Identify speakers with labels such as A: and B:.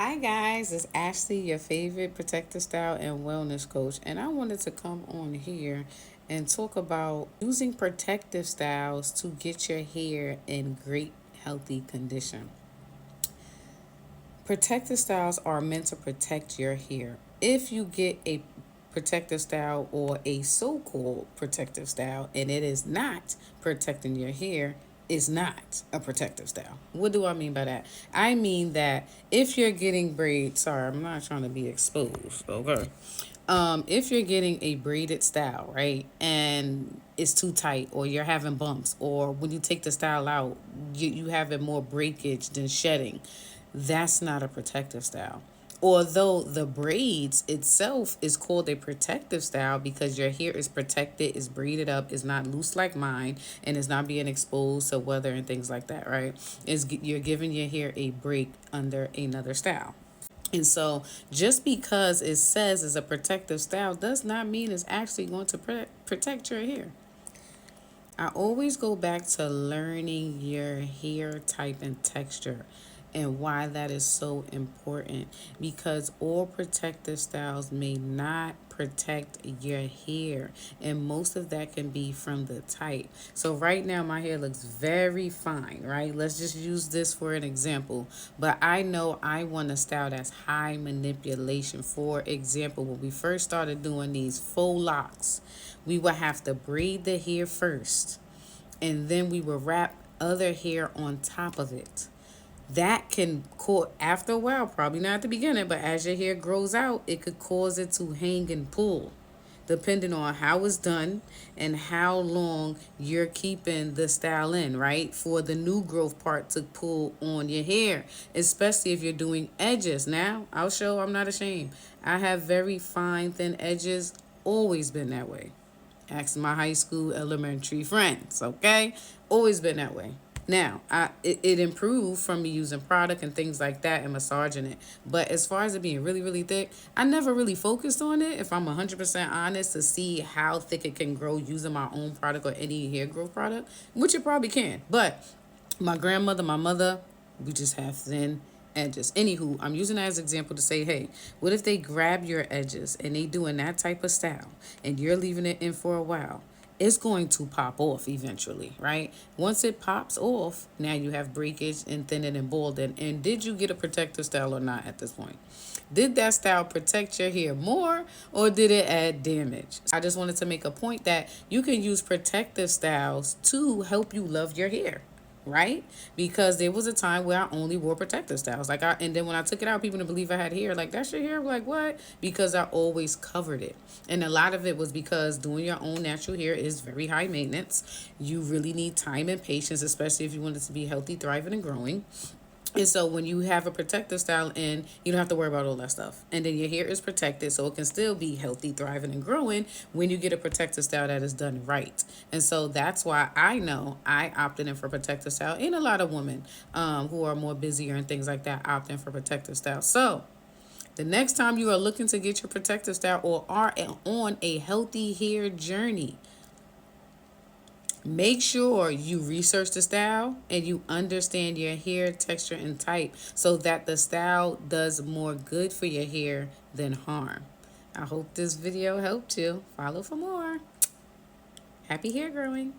A: Hi guys, it's Ashley, your favorite protective style and wellness coach, and I wanted to come on here and talk about using protective styles to get your hair in great healthy condition. Protective styles are meant to protect your hair. If you get a protective style or a so-called protective style and it is not protecting your hair, is not a protective style. What do I mean by that? I mean that if you're getting braids, sorry, I'm not trying to be exposed, okay? If you're getting a braided style, right, and it's too tight, or you're having bumps, or when you take the style out, you having more breakage than shedding, that's not a protective style. Although the braids itself is called a protective style because your hair is protected, is braided up, is not loose like mine, and is not being exposed to weather and things like that, right? Is you're giving your hair a break under another style. And so, just because it says it's a protective style does not mean it's actually going to protect your hair. I always go back to learning your hair type and texture and why that is so important because all protective styles may not protect your hair, and most of that can be from the type. So right now my hair looks very fine, right? Let's just use this for an example. But I know I want a style that's high manipulation. For example, when we first started doing these faux locks, we would have to braid the hair first, and then we would wrap other hair on top of it. That can cause, after a while, probably not at the beginning, but as your hair grows out, it could cause it to hang and pull, depending on how it's done and how long you're keeping the style in, right? For the new growth part to pull on your hair, especially if you're doing edges. Now, I'll show, I'm not ashamed. I have very fine, thin edges, always been that way. Ask my high school, elementary friends, okay? Always been that way. Now, it improved from me using product and things like that and massaging it. But as far as it being really, really thick, I never really focused on it, if I'm 100% honest, to see how thick it can grow using my own product or any hair growth product, which it probably can. But my grandmother, my mother, we just have thin edges. Anywho, I'm using that as an example to say, hey, what if they grab your edges and they doing that type of style and you're leaving it in for a while? It's going to pop off eventually, right? Once it pops off, now you have breakage and thinning and balding. And did you get a protective style or not at this point? Did that style protect your hair more or did it add damage? I just wanted to make a point that you can use protective styles to help you love your hair, right? Because there was a time where I only wore protective styles. And then when I took it out, people didn't believe I had hair. Like, that's your hair? Like, what? Because I always covered it. And a lot of it was because doing your own natural hair is very high maintenance. You really need time and patience, especially if you want it to be healthy, thriving, and growing. And so when you have a protective style in, you don't have to worry about all that stuff. And then your hair is protected so it can still be healthy, thriving, and growing when you get a protective style that is done right. And so that's why I know I opted in for protective style. And a lot of women who are more busier and things like that opt in for protective style. So the next time you are looking to get your protective style or are on a healthy hair journey, make sure you research the style and you understand your hair texture and type so that the style does more good for your hair than harm. I hope this video helped you. Follow for more. Happy hair growing.